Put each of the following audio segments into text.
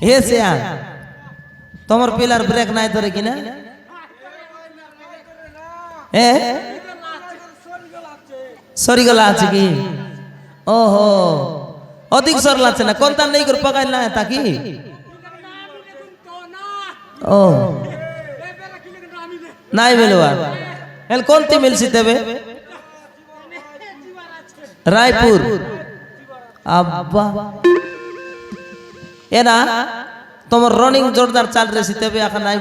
হে সিয়া তোমার pillar break নাই ধরে কিনা এ সরিগলা আছে কি ওহো অধিক সর লাগছে না কোনটা নেই করে পকাই না তাকি ও নাই বেলুয়া এল কোনটি মিলছি দেবে রায়পুর আব্বা এনা তোমার রনিং জোরদার চাল রেছি দেবে এখন নাই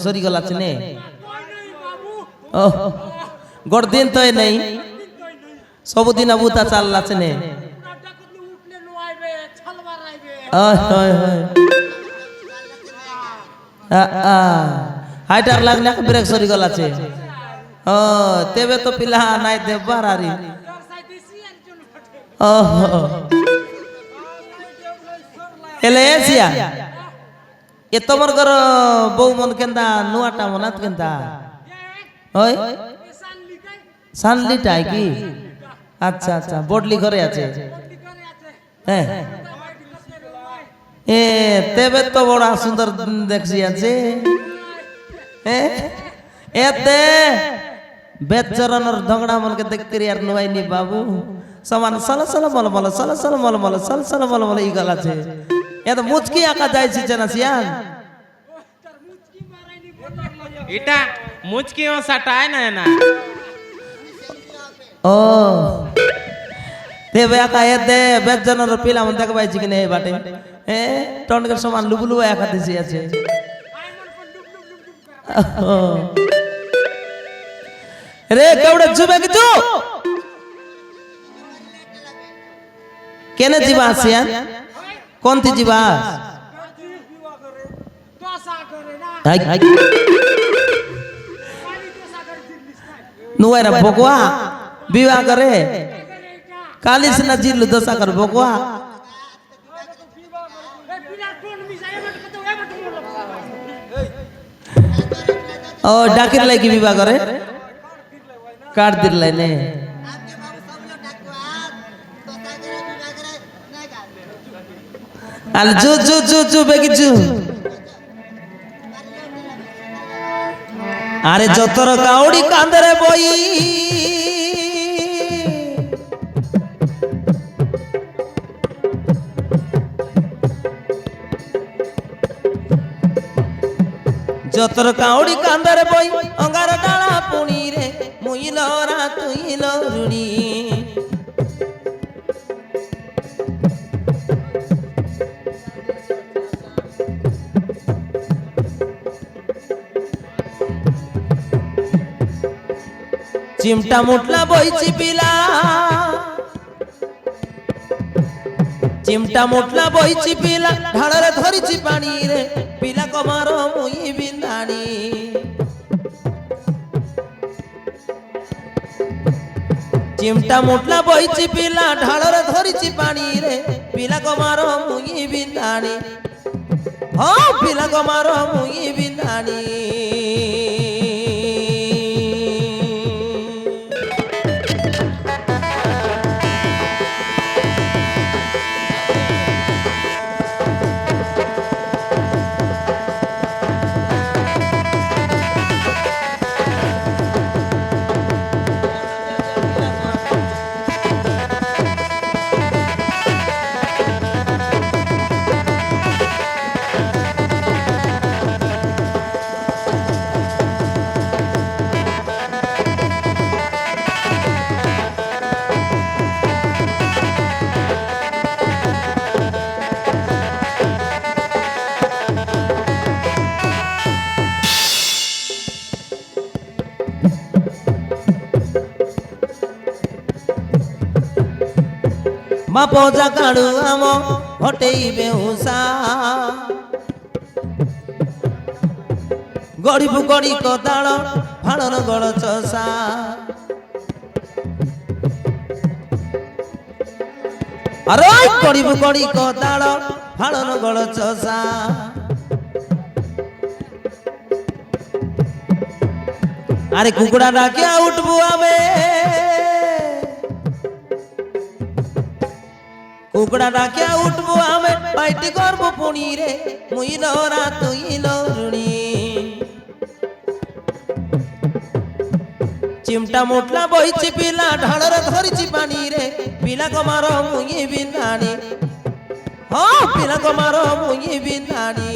সরিগলা আছে নে ও গড় দিন তো নেই সবদিন আবুতা চাল আছে নে হাইটার লাগলে ব্রেক সরি গল আছে ও তেবে তো পিলা নাই দেবার আরি ও এলে এসিয়া এ তোমার ঘর বউ মন কেন্দা নুয়াটা মনাত কেন্দা ওই সানলিটাই কি আচ্ছা আচ্ছা বডলি ঘরে আছে হ্যাঁ এ তেবে তো বড় সুন্দর দেখছি আছে এতে বেচরনের ঢংড়া মনকে দেখতে আর নুয়াইনি বাবু সমান সালা সালা মল মল সালা সালা মল মল সালা সালা মল মল ই গল আছে এত মুচকি আঁকা যাইছি না সিয়ান এটা মুচকি সাটায় না না ও তেবে একা এতে বেচরনের পিলা মন দেখ পাইছি কিনা এই বাটে এ টনকের সমান লুবলু একা দিছি আছে রে কেউড়ে জুবে কিছু কেনে ଯିବା ଆସିଆ কোনটি ଯିବା নুয়ারা বকওয়া বিবাহ করে কালিস না জিল্লু দশা কর বকওয়া ও ডাকির লাগি বিবাহ করে কাট দির লাইনে আল জু জু জু জু বেগি জু আরে যতর কাউড়ি কান্দরে বই যতর কাউড়ি কান্দরে বই অঙ্গার ডালা পুনি রে মুইলরা তুইল রুড়ি চিমটা মুটলা বইছি পিলা চিমটা মুটলা বইছি পিলা ঢাড়রে ধরিছি পানি রে পিলা কমার মুই বিন্ধানি চিমটা মুটলা বইছি পিলা ঢাড়রে ধরিছি পানি রে পিলা কমার মুই বিন্ধানি ও পিলা কমার মুই বিন্ধানি মাপজা কাড়ু আম হটেই বেহুসা গড়িবু গড়ি কদাଳ ফাড়র গড় চষা আরে গড়িবু গড়ি কদাଳ ফাড়র গড় চষা আরে কুকুড়া ডাকিয়া উঠবু আমি কুকুড়া ডাকিয়া উঠবো আমি পাইটি করব পুনি রে মুই লরা তুই লরুণী চিমটা মুটলা বইছি পিলা ঢাড়রে ধরিছি পানি রে পিলা কমার মুই বিন্দানি হ্যাঁ পিলা কমার মুই বিন্দানি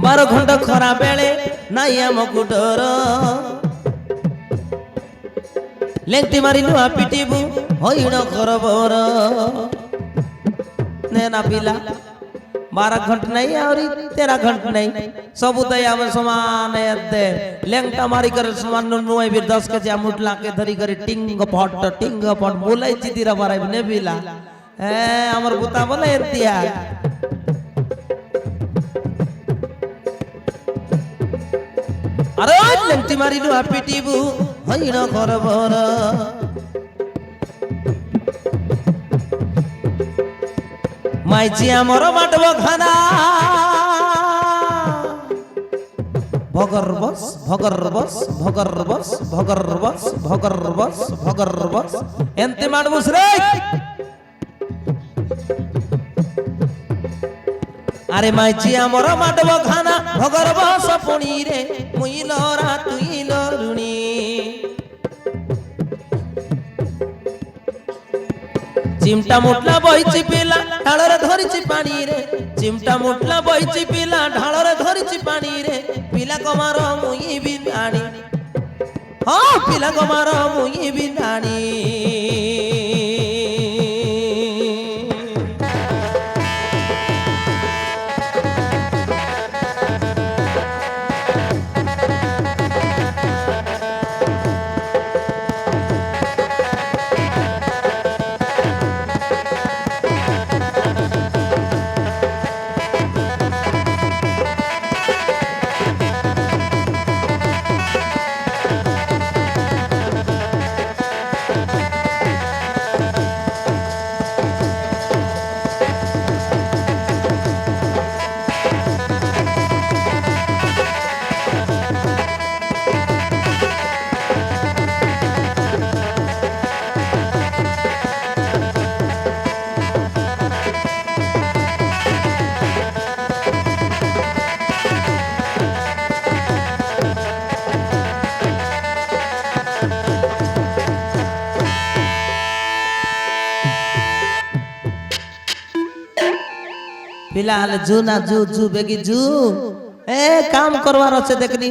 बारो घंटा खरा बेले नाई आमकु डर लेंगटी मारिलु पिटिबु होइण खरबर नेना पिला 12 घंटा नहीं और 13 घंटा नहीं सब आम समान दे लेंगटा मारी कर समान नुआई भी 10 के जा मुटला के धरी कर टिंग पट बोलाई चितीरा बाराई ने पिला ए हमर बुता बोले एतिया अरे लेंगटी मारिलु पिटिबु होइण खरबर माइची आमर माटब खाना भगर बस भगर बस भगर बस भगर बस भगर बस भगर बस एंते माटबुस रे अरे माइची आमर माटब खाना भगर बस पुणी रे मुई लरा तुई लरुणी चिमटा मुटला बहिची पिला ढाଳରେ ଧରିଛି ପାଣି ରେ ଚିମଟା ମୁଟଲା ବହିଛି ପିଲା ଢାଳରେ ଧରିଛି ପାଣି ରେ ପିଲା କମାର ମୁଇ ବିନ୍ଦାଣି ହଁ ପିଲା କମାର ମୁଇ ବିନ୍ଦାଣି फिलहाल जू ना जू जू बेगी जू ए काम करवार अच्छे देखनी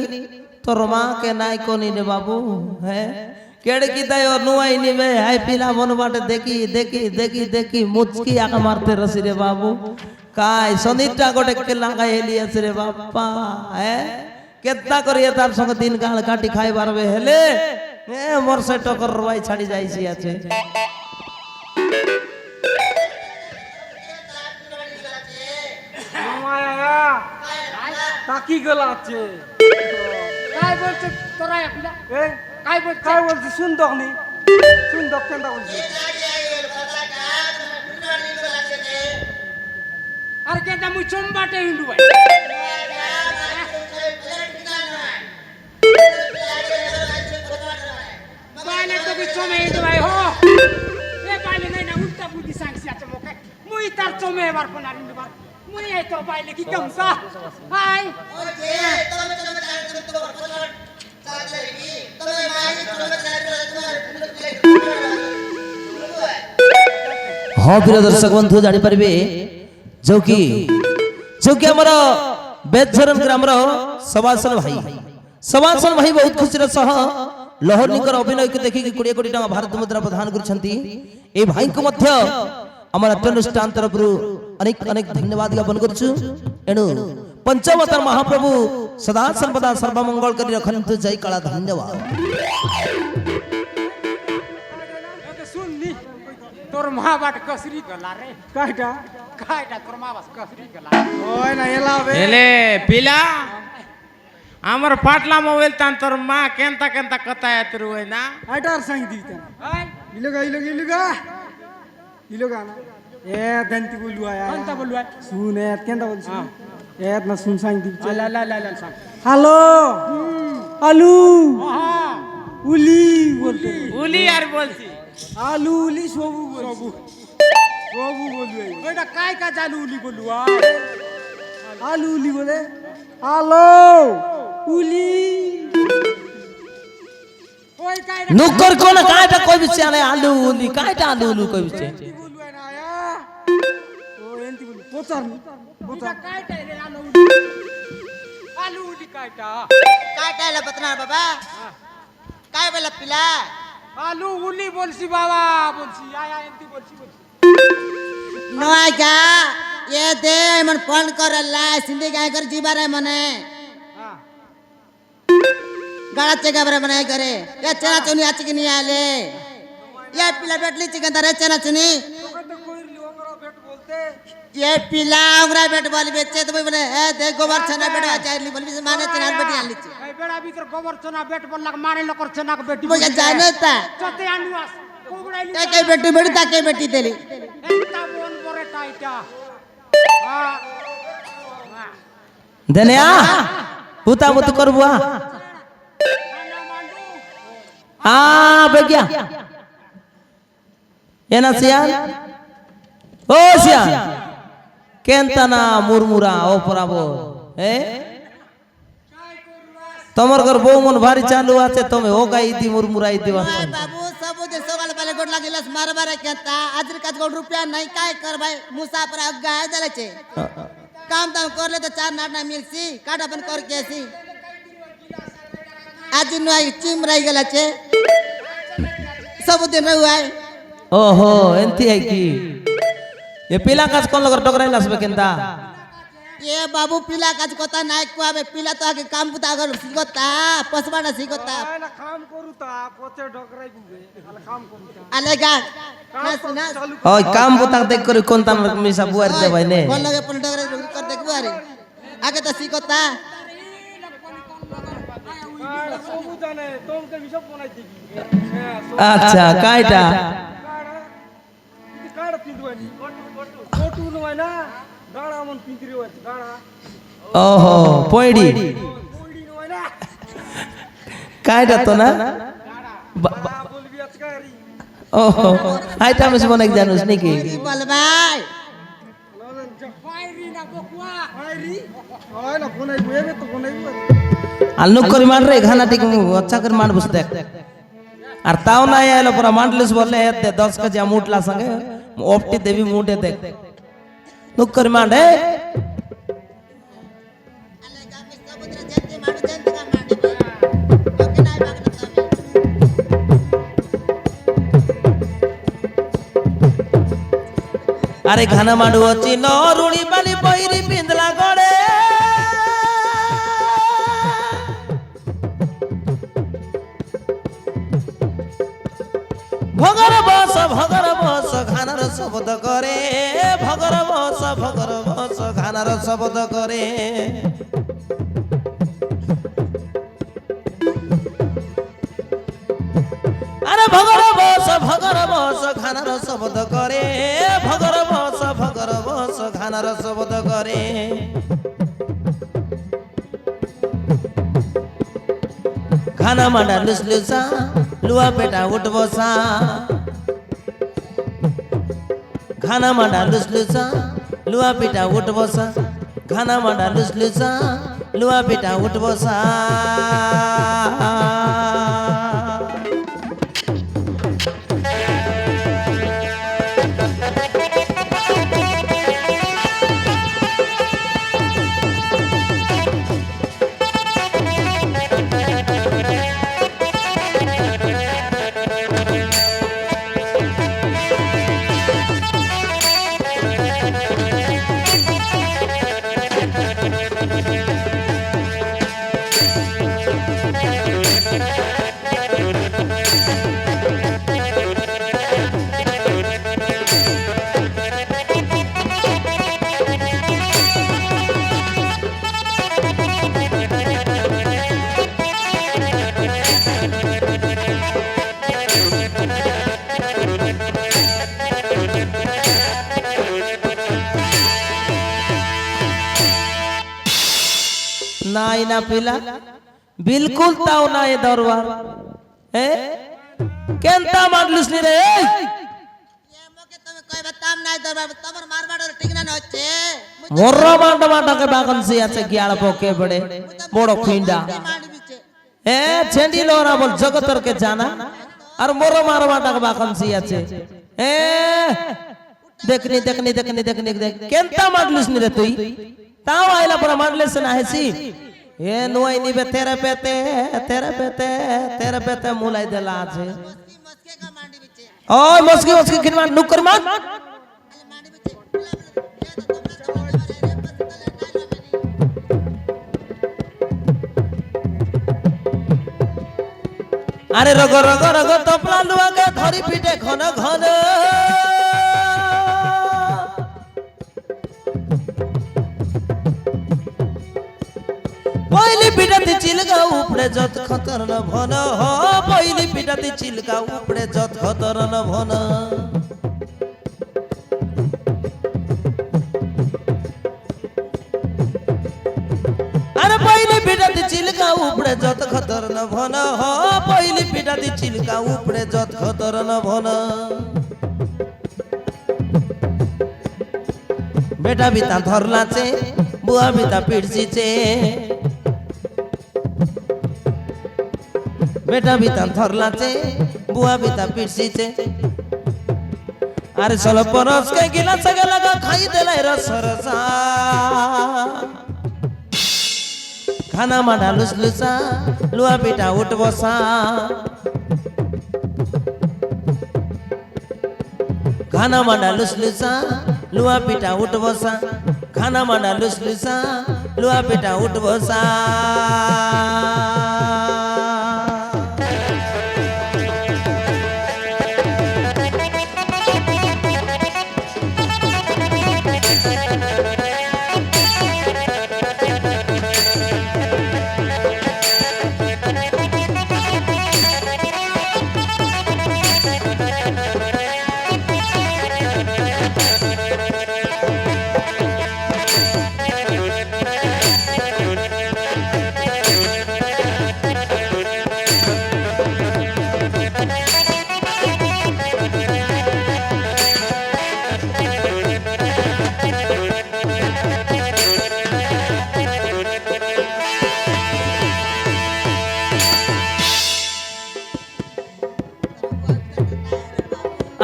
तोर माँ के नाई कोनी ने बाबू है केड़े की दाई और नुआई नी बे हाय पिला मन बाटे देखी देखी देखी देखी मुचकी आका मारते रसी रे बाबू काय सनिटा गोटे के लागाई हेली आसे रे बापा है केतना करिए तार संग दिन गाल काटी खाई बारबे हेले ए मोर से टकर रवाई छाड़ी जाई सी आछे ताकी गलाचे काय बोलते তোরা একলা ए काय बोलते सुन दखनी सुन दख केनता बोलছি আর কেটা মুই চম্বাটে হিন্দু ভাই বাইলে তো কি চমে হিন্দু ভাই হো এ বাইলে নাই না উল্টা বুদ্ধি সাংসি আছে মোকে মুই তার চমে এবার কোন হিন্দু ভাই মুই এই তো বাইলে কি কমসা হাই हाँ प्रिय दर्शक बंधु जानी पारे ଯୋଉକି ଯୋଉକି ଆମର ବେଦଝରନ ଗ୍ରାମର ସବାସନ ଭାଇ ବହୁତ ଖୁସିର ସହ ଲହରୀଙ୍କର ଅଭିନୟକୁ ଦେଖିକି 20 କୋଟି ଟଙ୍କା ଭାରତ ମୁଦ୍ରା ପ୍ରଦାନ କରିଛନ୍ତି। ଏ ଭାଇଙ୍କୁ ମଧ୍ୟ ଆମର ଅନୁଷ୍ଠାନ ତରଫରୁ ଅନେକ ଅନେକ ଧନ୍ୟବାଦ ଜ୍ଞାପନ କରୁଛୁ। ଏଣୁ ପଞ୍ଚମତର ମହାପ୍ରଭୁ ସଦା ସର୍ବଦା ସର୍ବମଙ୍ଗଳ କରି ରଖନ୍ତୁ। ଜୟ କାଳା ଧନ୍ୟବାଦ। শুননি তোর মা বাট কসরি গলা রে কাইটা কাইটা তোর মা বাস কসরি গলা ওই না এলাবে এলে পিলা আমার পাটলা মোবাইল তান তোর মা কেনতা কেনতা কথা এতর হই না আইটার সাইন দিতেন ওই ইলোগা না এ দন্তি বলু আয়া কোনটা বলু শুন এত কেনটা বলছ এত না শুন সাইন দিতে লা লা লা লা সাং হ্যালো আলু হ্যাঁ উলি বলতে উলি আর বলছি আলু উলি সবু সবু সবু বলু ওইটা কাই কা জালু উলি বলু আলু উলি বলে হ্যালো উলি ওই কাই নুকর কোন কায়টা কইবিছে আনে আলু উলি কায়টা আলু উলু কইবিছে বলু না আয়া ও এন্তি বলু পোচার এটা কাইটা রে আলু উলি কাইটা काय टायला पतनार बाबा काय बोला पिला আলু উলি বলছি বাবা বলছি আয়া এন্তি বলছি नवाय का ये दे मन फोन करला सिंधी काय कर जीवा रे मने হ্যাঁ गाळाचे गाबरे मने करे ये चना चुनी आची की नहीं आले ये पिला बेटली चिकन तारे चना चुनी ये पिला उंगरा बेट बोली बेचे तो बोले ए दे गोबर छना बेट चाइली बोली माने चना बेटी आली चे এই বেড়া ভিতর গোবর চনা বেট বললাক মারে লোকর চনা বেটি मुझे जाने ता চতে আনুয়াস কোগড়াইলি काय बेटी बेटी ता काय बेटी तेली একটা বোন পরে কাইটা হ্যাঁ দেনিয়া পুতা মত করবুয়া আ বেগিয়া এনা সিয়ান ও সিয়ান কেনতানা মুরমুরা ও পরাবো এ তোমার ঘর বউ মন ভারী চালু আছে তুমি ও গাই দি মুরমুরাই দিবা ओए बाबू सब दिन सकाळ पहिले गोड लागिलास मार मार केता आजर काच गोड रुपया नाही काय कर भाई मुसाफर गाय दलाचे काम दाम करले तो 4 नाट ना मिलसी काटा पण कर केसी आज नु आई चिम रही गेलाचे सब दिन रहू आय ओहो एंती है की ये पिला काज कोन लगर टकराइलास बे केनता ये बाबू पिला काच कोता नाय कुआबे पिला तो आगे काम पुता अगर सिगोता पसबाना सिगोता না কাম করু তা পচে ঢকরাই বুবে আলে কাম করু তা आलेगा ना सुना ओय काम बुता देख कर कोन तान मिसा बुआर दे भाई ने बोल लगे पण डगरे कर देखबो अरे आगे तो सिगोता সবু জানে তোমাকে বিসব বনাই দিবি হ্যাঁ अच्छा कायटा কাড়া পিদওয়ানি কোটু নয় না গাড়া মন পিঁদরি হচ্ছে গাড়া ओहो पोइडी ওইডি নয় না कायटा तो ना বলবি আজকারি ओहो आइटा में से बने जानूस नहीं की बोल भाई বাইরি না বকুয়া আইরি হয় না ফোন আইবো এবে তো ফোন আইবো আলনু করি মান রে খানা ঠিক अच्छा कर मान बस देख আর তাও না আইলো পুরা মানলিস বললে এতে 10 কেজি মুটলা সঙ্গে ওপটি দেবি মুটে দেখ নুক করি মান রে आलेगा में समुद्र जंती माडू जंती का माडी ओके नाय बागना तमे আরে ঘানা মাডু অচি নরুড়ি বালি বইরি পিন্দলা গড়ে ভগর বস ঘানার শব্দ করে ভগর বস ঘানার শব্দ করে আরে ভগর বস ঘানার শব্দ করে ভগর বস ঘানার শব্দ করে খানা মাডা লুসলুসা লুয়া পেটা উঠবসা খানা মাডা লুসলুসা লুয়া পেটা উঠবসা খানা মাডা লুসলুসা লুয়া পেটা উঠবসা নাই না পিলা বিলকুল তাও না এ দরবার এ কেনতা মারলিস নি রে এই মোকে তুমি কইবা তাম নাই দরবার তোমার মারবার ঠিক না হচ্ছে মোররা মান্ডা মান্ডাকে বাগানসি আছে গিয়াড় বকে বড়ে বড় ফিন্ডা মারি বিছে এ ছেন্ডি লোরা বল জগতর কে জানা আর মোররা মারবা টাকা বাগানসি আছে এ দেখনি দেখনি দেখনি দেখনি দেখ কেনতা মারলিস নি রে তুই তাও আইলা পরে মারলিস না হেসি এ নোই নিবে তেরে পেতে মুলাই দেলা আছে মস্কে কা মারি বিছে ওই মস্কি মস্কি খিনমা নুকর মার আলে মারি বিছে ये तो तुमने समझ मारे रे पतले नाइलो मेनी আরে রগ রগ রগ তপলা লুয়াকে ধরি পিটে ঘন ঘন পইলি পিটাতে চিলকা উপড়ে যত খতর ন ভন হ পইলি পিটাতে চিলকা উপড়ে যত খতর ন ভন আরে পইলি পিটাতে চিলকা উপড়ে যত খতর ন ভন হ পইলি পিটাতে চিলকা উপড়ে যত খতর ন ভন বেটা বিতা ধরলাছে বুয়া বিতা পিড়ছিছে বেটা বিতা ধরলাছে বুয়া বিতা পিড়ছিছে আরে চলো পরস কে গিলাস লাগা খাই দেলাই রস রসা খানা মাডা লুস লুসা লুয়া পিটা উঠ বসা খানা মাডা লুস লুসা লুয়া পিটা উঠ বসা খানা মাডা লুস লুসা লুয়া পিটা উঠ বসা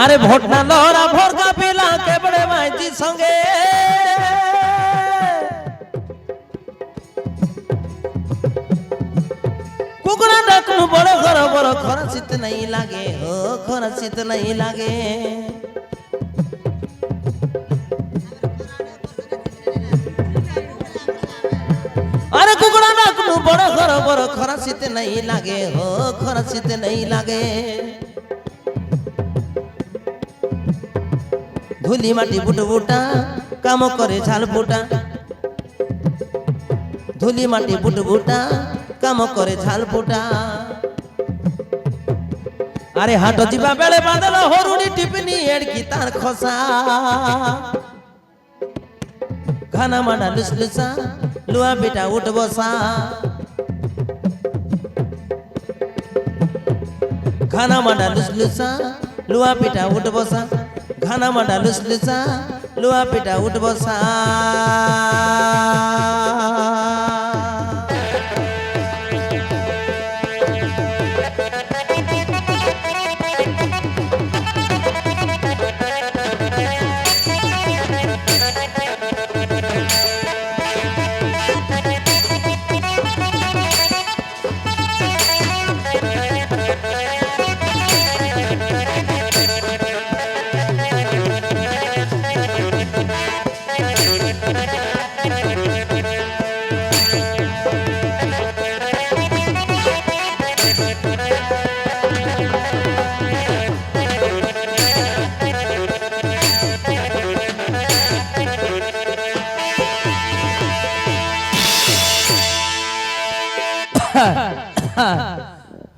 আরে ভোট না লড়া ভরকা পিলা কে বড়ে মাইজি সঙ্গে কুকুরা ডাকনু বড় খরা শীত নাই লাগে ও খরা শীত নাই লাগে আরে কুকুরা ডাকনু বড় খরা শীত নাই লাগে ও খরা শীত নাই লাগে ধুলি মাটি বুট বুটা কাম করে ঝাল ফুটা ধুলি মাটি বুট বুটা কাম করে ঝাল ফুটা আরে হাট ଯିବା ବେଳେ ବାଦଲ ହରୁଣି ଟିପିନି ଏଡକି ତାର ଖସା ଖାନା ମାଡା ଲୁସ ଲୁସା ଲୁଆ ବେଟା ଉଠ ବସା ଖାନା ମାଡା ଲୁସ ଲୁସା ଲୁଆ ବେଟା ଉଠ ବସା খানা মাডা লুস লুসা লুয়া পিটা উঠ বসা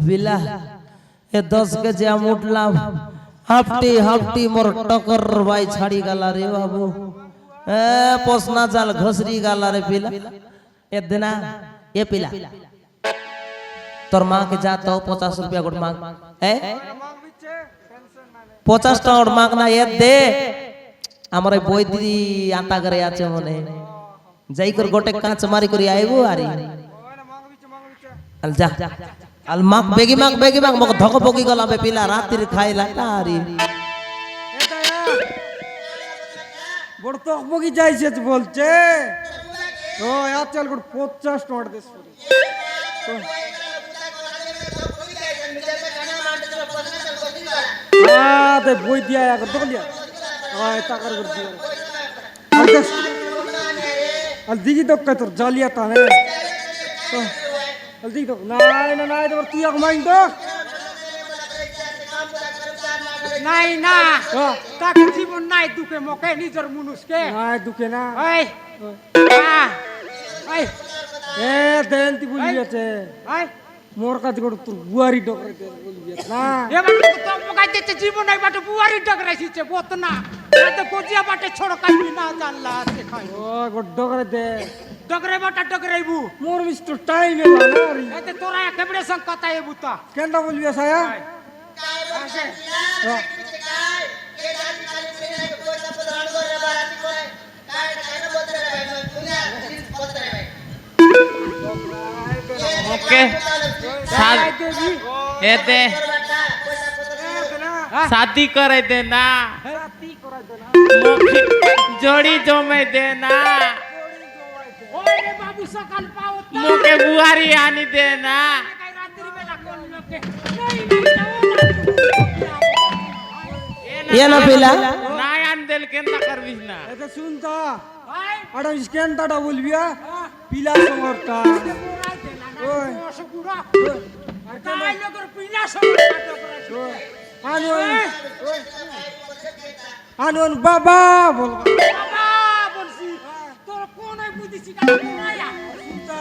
বিলা এ 10 কেজি আম উঠলাম হাফটি হাফটি মোর টকর বাই ছাড়ি গলা রে বাবু এ পোসনা জাল ঘসরি গলা রে বিলা এ দিনা এ পিলা তোর মাকে যা তো 50 রুপিয়া গোট মাগ হ্যাঁ 50 টাকা গোট মাগ না এ দে আমার ওই বই দিদি আতা করে আছে মনে যাই করে গোটে কাঁচ মারি করে আইবো আরি আল যা আল মাগ বেগি মাগ মক ধক বগি গলা বে পিলা রাত্রির খাইলা আরি বড় তকবকি যাইছে বলছে ও আর চল গোট 50 টাকা দেশ আতে বই দিয়া কর তো লিয়া আয় টাকার করে দিয়া আল দিগি তো কত জালিয়া তানে আল দিগি তো নাই তো তুই এক মাইন্ড তো নাই না তাকে জীবন নাই দুঃখে মোকে নিজের মানুষকে নাই দুকে না ওই ওই এ দেন তুই বলি আছে ওই মোর কাছে গোট তোর বুয়ারি ডকরে দে বলি না এবার তো মোকে দিতে জীবন নাই বাটে বুয়ারি ডগরাইছে বত না তো কোজিয়া বাটে ছড় কাইবি না জানলা দেখাই ও গোট ডকরে দে ডগরে বাটা ডগরাইবু মোর মিস্টার টাইম এ না রে এতে তোরা একেবারে সঙ্গ কথা এবু তা কেনটা বলবি সায়া ওকে ए दे शादी करे देना मोके जोड़ी जमे देना ওই রে বাবু সকাল পাও তা मोके बुआरी आनी देना রাত্রি বেলা কোন লোকে নাই এ না পিলা ना आन दिल केंता करबिस ना এটা শুনতা ভাই আড়া স্ক্যানটা বলবি পিলা সমরটা ওই অসুগুড়া আর কাই লোকের পিলা সমস্যা ডগরাইছে আনুন বাবা বল বাবা বলছি তোর কোন বুদ্ধি শিখা তোরায়া শুনতা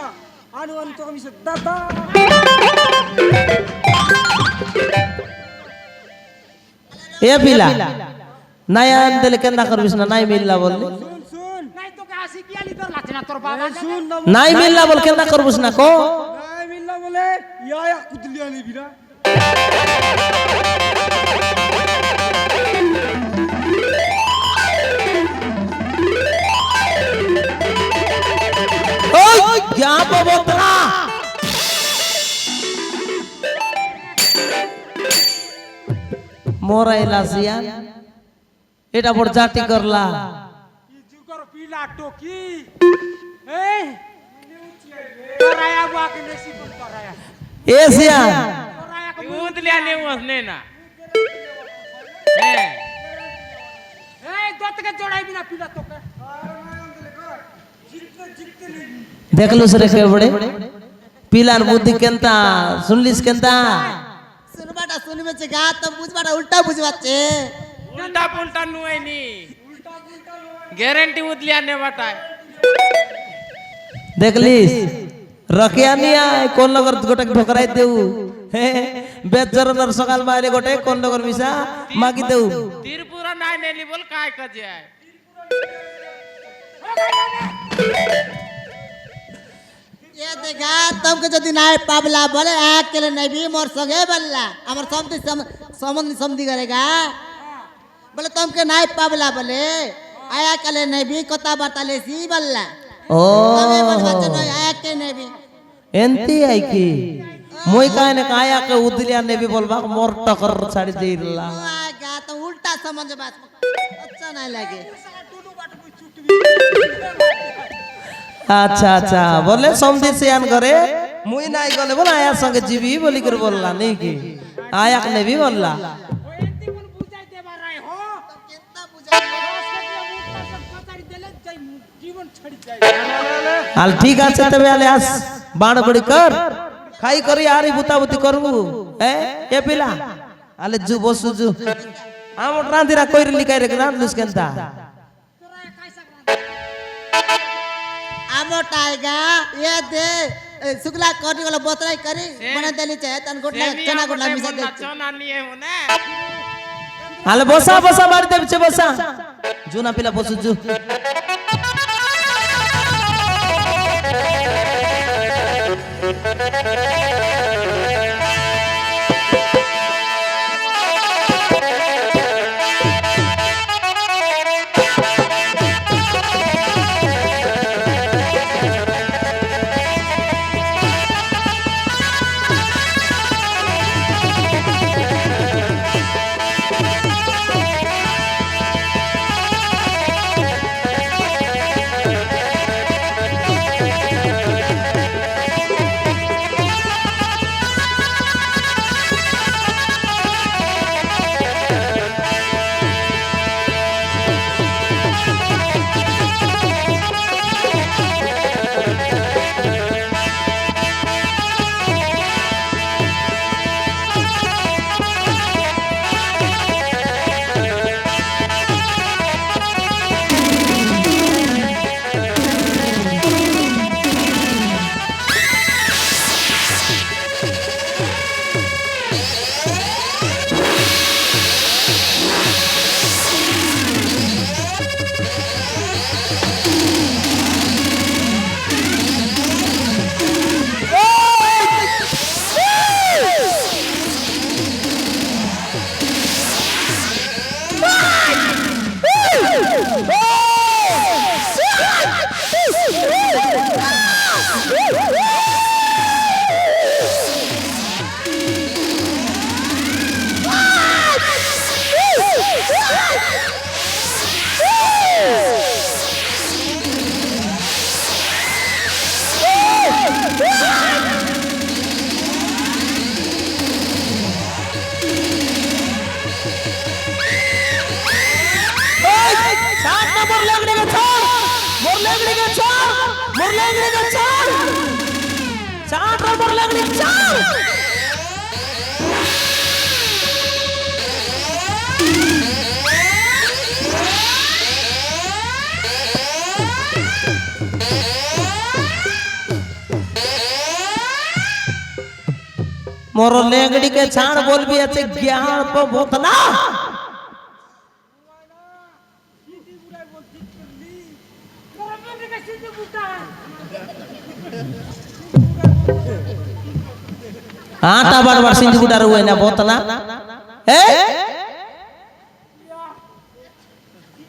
আনুন তো আমি দাদা এ পিলা নাই আন দিলে কেন করবিস না নাই মিললা বললি শুন শুন নাই তোকে আসি কি আলি তোর লাগছে না তোর বাবা শুন না নাই মিললা বল কেন করবিস না কো নাই মিল্লা বলে ইয়া কুদলিয়া নিবিরা ওই যা ববতরা মোরা এলাসিয়া এটা বড় জাতি করলা কি যুগর পিলা টকি এই তোরায়া বাকি নেছি কোন তোরায়া এসিয়া তোরায়া কে उदलिया ने उसने ना हैं এই দতকে জড়াইবি না পিলা তোকে দেখলুস রে কে বড়ে পিলার বুদ্ধি কেনতা শুনলিস কেনতা শুনবাটা শুনবেছে গা তো বুঝবাটা উল্টা বুঝবাচ্ছে उल्टा पुल्टा नुए नी गारंटी उदलिया ने बताए দেখলিস রকিয়া নিয়া কোন লগর গোটে ঢোকরাই দেউ হে বেচরনার সকাল বাইরে গোটে কোন লগর মিশা মাগি দেউ त्रिपुरा नाय नेली बोल काय कजे आय ये देखा तुमको যদি নাই পাবলা বলে এক কেলে নেবি মোর সঙ্গে বললা আমার সমন্ধি করেগা বলে तुमके নাই পাবলা বলে আয়া কেলে নেবি কথা বার্তা লেসি বললা ও তবে বলবা জন্য এক কে নেবি এন্তি আইকি মই কানে কায়া কে উদলিয়া নেবি বলবা মোর টকর ছাড়ি দেইলা আগা তো উল্টা সমঝ বাত अच्छा नहीं लगे আচ্ছা আচ্ছা বলে সমদেশে আন করে মুই নাই গলে বল আয়ার সঙ্গে জিবি বলি করে বললা নেই কি আয়াক নেবি বললা ওই এন্তি কোন বুঝাই দেবা রাই হো कितना बुझा জীবন ছাড়ি যায় আল ঠিক আছে তবে আলে আস বাণ বড়ি কর খাই করি আরি বুতাবুতি করবু এ পিলা আলে জু বসু জু আম রাঁধিরা কইর লিকাই রে রাঁধলুস কেনতা তোরা কাইসা আমোটাইगा ये दे शुक्ला कोटी वाला बोतलाई करी बना देली चाहे तन गोटला चना गोटला मिसा दे चना निये होने আলে বসা বসা বাড়ি দেবছে বসা জু না পিলা বসু জু লেগড়িকে ছাড় মোর লেগড়িকে ছাড় মোর লেগড়িকে ছাড় ছাড় রে মোর লেগড়ি ছাড় मोर लेंगड़ी के छाड़ बोल भी अच्छे ज्ञान पर बहुत ना आटा बार बार सिंधी बुढ़ा रुए ना बहुत ना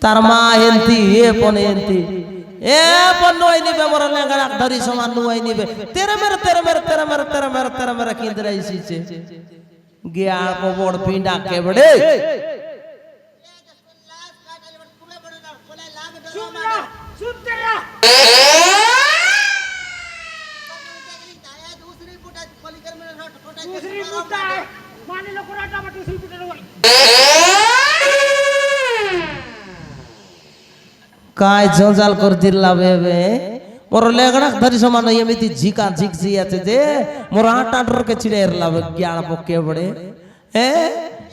तार माँ एंती ये पन एंती ए पन नुआई नहीं बे मोर लेंगड़ा धरी समान नुआई नहीं बे तेरे मेरे किंदरा इसी से ज्ञान को बोड़ पिंडा के बड़े काय जंजाल कर दिला बेबे मोर लेगड़ा धरी समान एमिति झिका झिक सी आछे जे मोर आटा डर के छिड़ेर लावे ज्ञान पके बड़े ए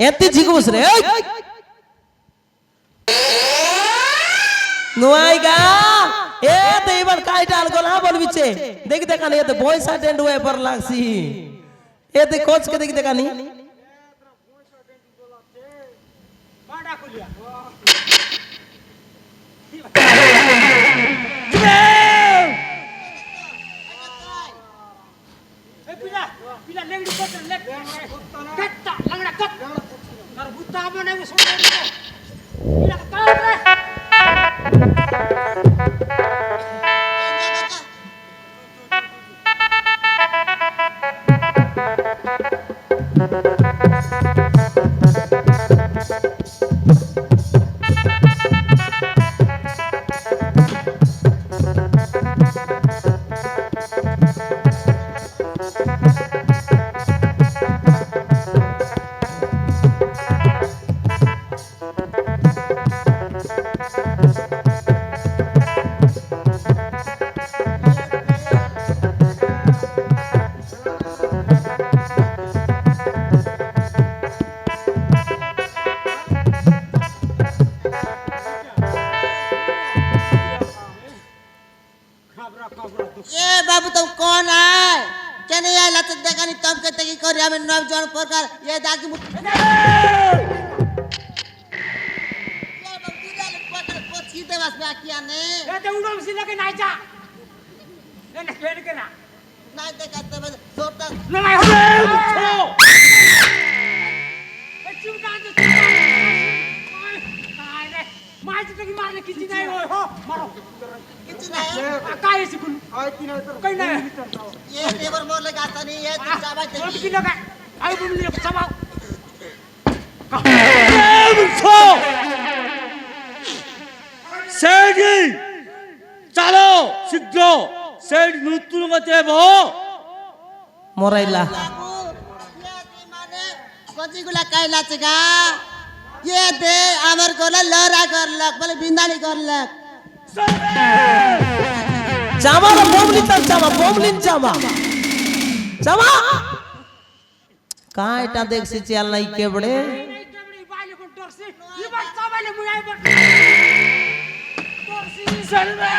एति झिकबस रे नुआईगा ए देवन काय डाल गोला बोल बिचे देख देखानी ए भोइसा टेंड हुए पर लागसी ए दे कोच के देख देखानी बाड़ा खुलिया Bila lengdi kota lek kata langna kat nar buta mana wis bila kata ए बाबू तुम कौन है क्या नहीं आया लत देखा नहीं तुम कहते कि कर हमें नव जन प्रकार ये दागी मुख ये बाबू तुझे पकड़ पोछी दे बस में किया ने ए ते उड़म सिला के नाचा ए ना खेल के ना ना देखा तो बस छोटा ना भाई हो ए चिमटा दे काय रे मार तो की मारने किसी नहीं हो मारो कितना है काय से कुल कहीं नहीं ये टेबल मोर लगा था नहीं ये तुम जावा और दे की लगा आई तुम ले समाओ সেটি চলো শীঘ্র সেট নতুন মতে বহ मोराइला बाबू ये दे माने कोची गुला कायला चगा ये दे अमर गोला लरा कर लक बोले बिंदानी कर लक चामा रे बोमलिन चामा चामा कायटा देख से चल नहीं के बड़े नहीं कबड़ी बाले को डर से ये बात साबाले मुआई पर डर से सरवे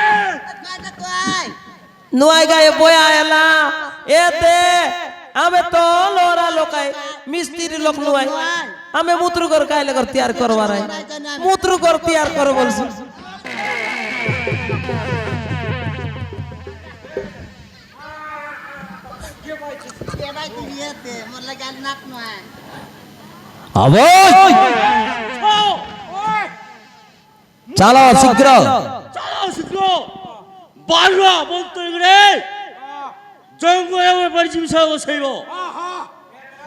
काटा तो आय नुआईगा ये बोया आयला ए दे आमे तो लोरा लोकाय मिस्त्री लोक नुआई आमे मूत्र कर कायले कर तैयार करवा रहे मूत्र कर तैयार कर बोलसी ये भाई तू ये दे मोर लगा नाक नो है अबो ओए चलो शीघ्र চলো শীঘ্র বাররা বলতে রে জঙ্গলে পরিচিম সব সইব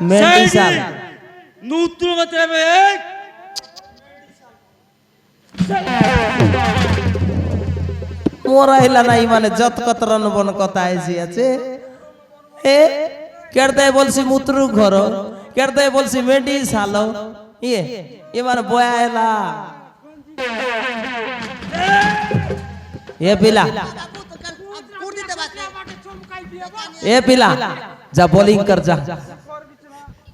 मेंटी साल নতুন মতে বে मोराइला नहीं माने जत कतरन बन कथा आइसी আছে ए केरते बोलसी मूत्र घर केरते बोलसी मेंटी सालो ये माने बोयाला এ পিলা বাবু তো কাল কুট দিতে পারছে আমাকে চমকাই দিয়ে বল এ পিলা যা বোলিং কর যা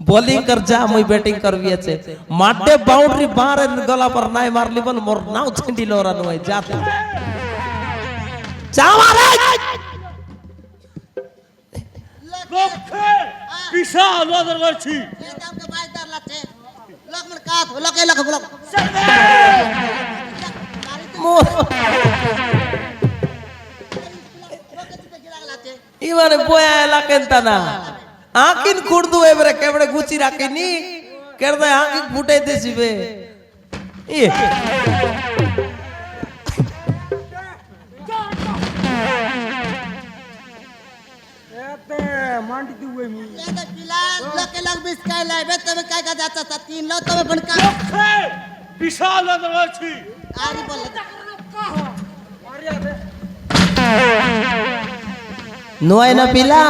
বোলিং কর যা মুই ব্যাটিং করবি আছে মাঠে বাউন্ডারি মারে গলা पर নাই মারলি বল মোর নাও ছিন্ডিল ওরা নয় যা তুই যা মারে লক্ষ্যে বিশাল নজর করছি এই দামকে বাইর দার লাছে লোক মন কাত লোকে লোক লোক মোর ইমানে বয়া এলাকেন না আকিন কুড়দু এবারে কেবড়ে গুচি রাখিনি কেড়দে আকি ফুটাই দেছিবে ই এতে মান্ডি দিবে মি ये पिला लोके लोग बिस्काई लाइबे तबे काय का जाता था तीन लो तबे बन का লক্ষ্যে বিশাল নজর করছি आरी बोल नुआई ना पिला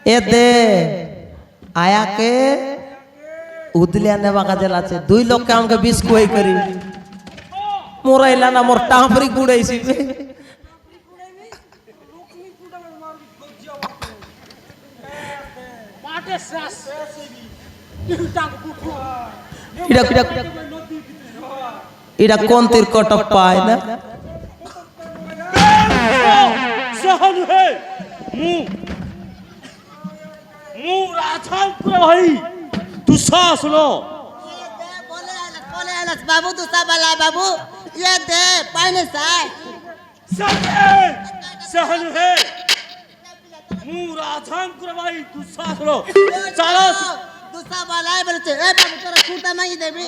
ए दे आया के उदलिया ने बाका जला छे दुई लोग के हमके बिस कोई करी मोराइला ना मोर टांपरी गुड़ाइसी बे মাঠে শেষ টাক বুকু इडा इडा कौन तीर कटक पाए ना सहन है मु राधाम को भाई दुशासनो बोले आलस बाबू तू सब वाला बाबू ये दे पानी साय सहन है मु राधाम को भाई दुशासनो चलो दूसरा वाला है बोले ए बाबू तेरा खूंटा मांगी देबी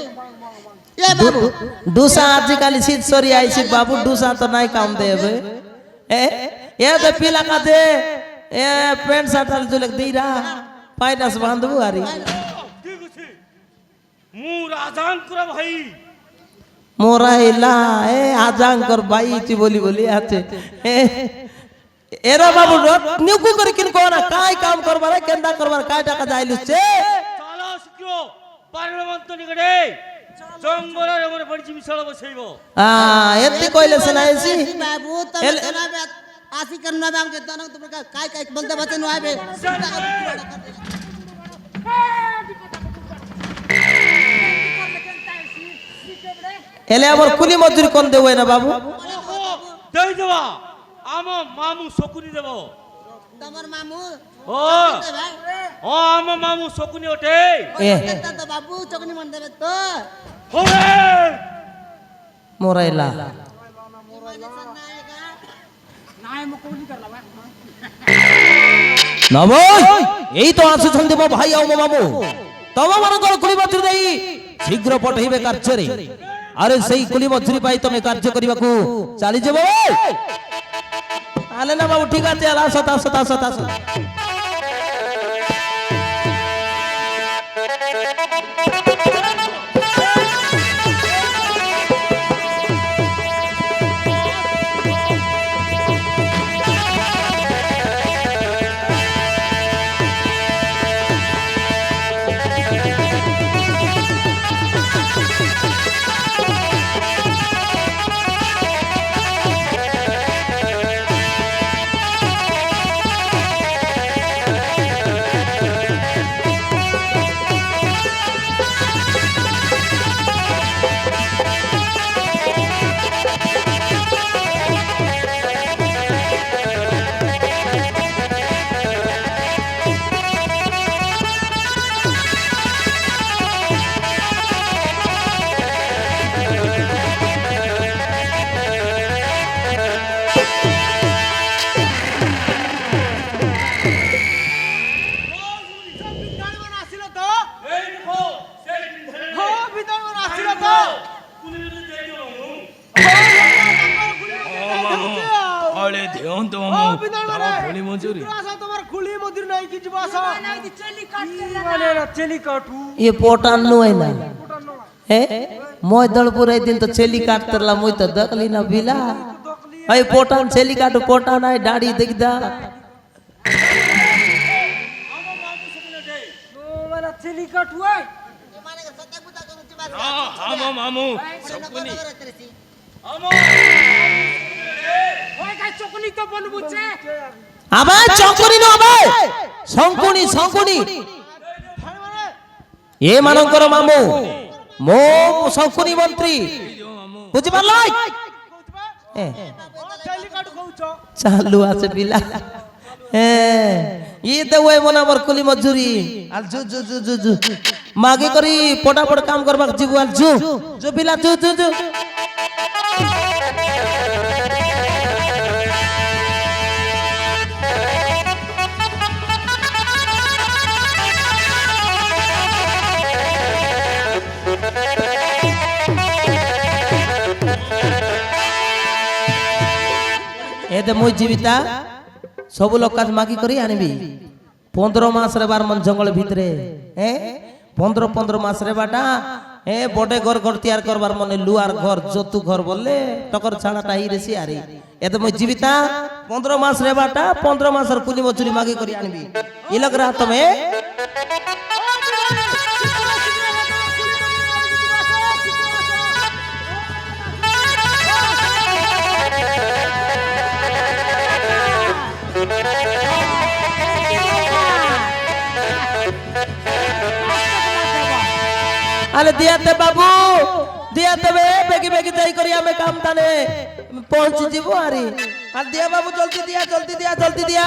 ये बाबू दूसरा आजकल सीट सॉरी आई सी बाबू दूसरा तो नहीं काम दे बे ए ये तो पीला का दे ए पेंट शर्ट जो लग दी रहा पाइनस बांधू आरी ठीक है मु राधाम को भाई मोरा इला ए आजांग कर भाई ची बोली बोली आते ए एरा बाबू निकू कर किन कोना काय काम करबार केंदा करबार काय टाका जाइलु छे चलो क्यों पार्लामेंट निकटे जंगलेर মনে পড়ছি বিশাল বসাইব आ एत्ती कोइले सुनाइसी बाबू तब तना बे आसी करना बे हमके तना तुम काय काय बंदे बचे नु आबे एले हमर कुली मजदूरी कोन देवे ना बाबू দেই দেবা আমো মামু শকুনি দেব तमर मामू ও ও আমো মামু শকুনি ওঠে ए तो बाबू चकनी मन देबे तो হবে मोरा इला নাই মুকুলি করলা ভাই নবই এই তো আসুছন্তি মো ভাই ଆଉ ମୋ ମାମୁ ତମ ମାନଙ୍କର କୁଲି ମଜୁରୀ ଦେଇ ଶୀଘ୍ର ପଠେଇବେ କାର୍ଯ୍ୟରେ ଆରେ ସେଇ କୁଲି ମଜୁରୀ ପାଇ ତମେ କାର୍ଯ୍ୟ କରିବାକୁ ଚାଲିଯିବ ଆଲେ ନା ବାବୁ ଠିକ ଅଛି ଆସ ଆସ ଆସ ଆସ এই দেখো সেই ধরে ও বিতরণ আসছিল তো কুলি দেই দেব আরে ধ্যান তো ও মামু বিতরণ তারা খুলি মজুরি আসা তোমার খুলি মজুরি নাই কি দিব আসা নাই দি চেলি কাটতে মানে না চেলি কাটু ये पोटान नु है ना ए मोय दलपुर आई दिन तो छेली काट तरला मोय तो दकली ना बिला आई पोटान छेली काटू पोटान आई दाढ़ी देख दा আমো মামু শকুনি ওঠে ও মানে চেলি কাটু হয় माने के सत्ता बुता करू ची बात আমো মামু शकुनी আমো ওই গাই চকনি তো বলবুছে আবে চকরি ন আবে শঙ্কুনি শঙ্কুনি এ মানଙ୍କର মামু মো শঙ্কুনি মন্ত্রী বুঝি পারলাই চালু আছে বিলা ই দেওয়ে মনাবর কুলি মজুরি আল জু জু জু জু জু মাগে করি পটাপট কাম করবাক জিবু আল জু জু বিলা জু জু জু এতে মুই জীবিতা সবু লোক কাজ মাগি করি আনিবি 15 মাস রে বার মন জঙ্গল ভিতরে 15 মাস রে বাটা বড়ে ঘর ঘর তৈয়ার করবার মনে লুয়ার ঘর যতু ঘর বললে টকর ছাড়াটা ই রেসি আরে এতে মুই জীবিতা 15 মাস রে বাটা 15 মাসের কুলি মজুরি মাগি করি আনিবি ই লগ রা তুমি আরে দিয়াতে বাবু দিয়াতে বে বেগি বেগি যাই করি আমি কাম টানে পৌঁছি যাব আরে আর দিয়া বাবু জলদি দিয়া জলদি দিয়া জলদি দিয়া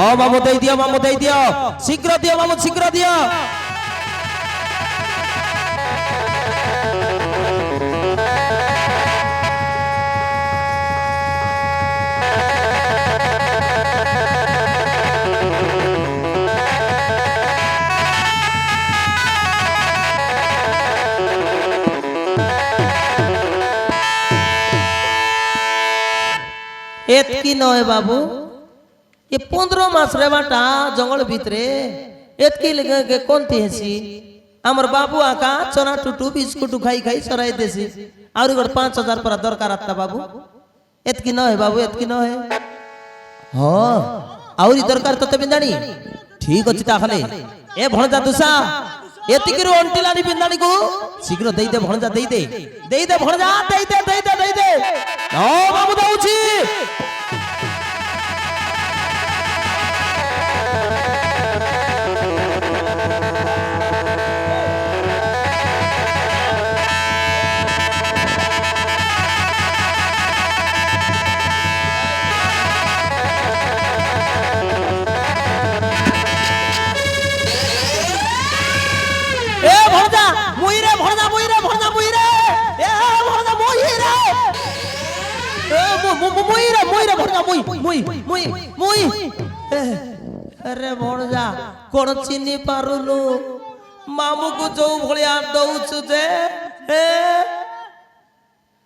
ও মামু দেই দিও শীঘ্র দিও মামু শীঘ্র দিও এতকি নয় বাবু ये 15 मास रे बाटा जंगल भितरे एतकी लगे कोनती हेसी हमर बाबू आका चना टुटू बिस्कुट खाई खाई सराई देसी और 5000 पर दरकार आता बाबू एतकी नय बाबू एतकी नय हां और दरकार तो बिंदाणी ठीक अछि ताखले ए भणजा दुसा एतकी रो अंटिलानी बिंदाणी को शीघ्र देई दे भणजा देई दे भणजा देई दे ओ बाबू दउची अरे भणजा कोन चिनी पारुनु मामू को जो भलिया दउछु जे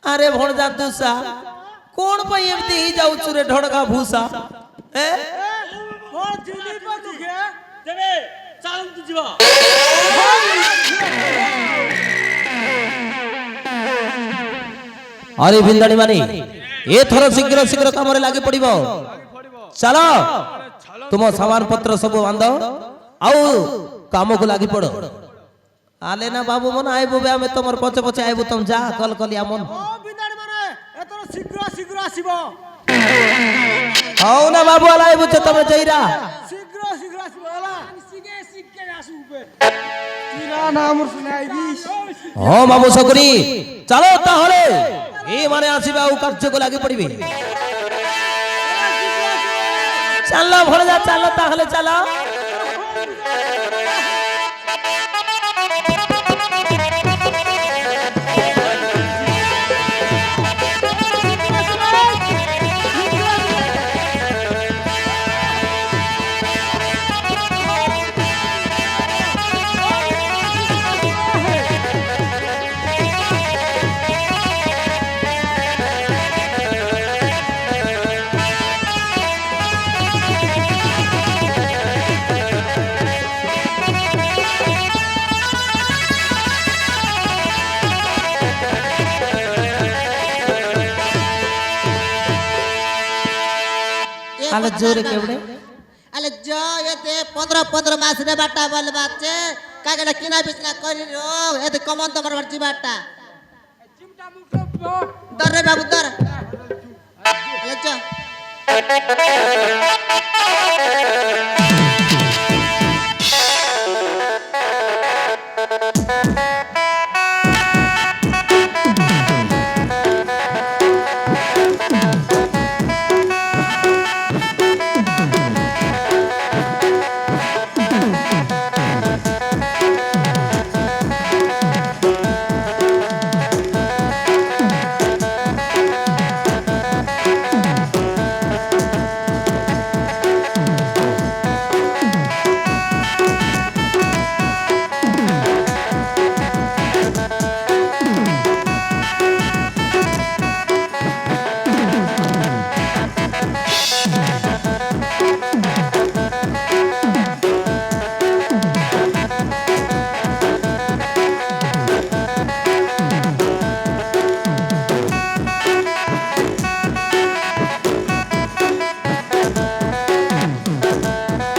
अरे भणजा दुसा कोन पई एमती ही जाउछु रे ढड़का भूसा কোন চিনি পা তুকে দেবে চালন তু ଯିବ अरे बिंदाणी मानी ए थर शीघ्र शीघ्र काम रे लागी पड़िबो चलो तुम सामान पत्र सब बांध आउ काम को लागी पड़ो आले ना बाबू मन आइबो बे हमें तमर पछे पछे आइबो तुम जा कल कलिया मन ও বিদাড় মানে এতর শীঘ্র শীঘ্র আসিবো हाउ ना बाबू आला आइबो तुम जइरा শীঘ্র শীঘ্র আসিবো এলা সিগে সিগে আসুবে চিরা নাম শুনাইবিস ও বাবু সকরি চলো তাহলে এই মানে আসিবা ও কার্য को लागी पड़िबे चलो भणजा चलो ताहले चलो आले जोरे केवड़े अले जो ये ते 15 मास रे बाटा बोल बाचे कागला किना बिचना करी रो ए ते कमन तमर बर्ची बाटा চিমটা মুখ ধর রে বাবু ধর আলে চ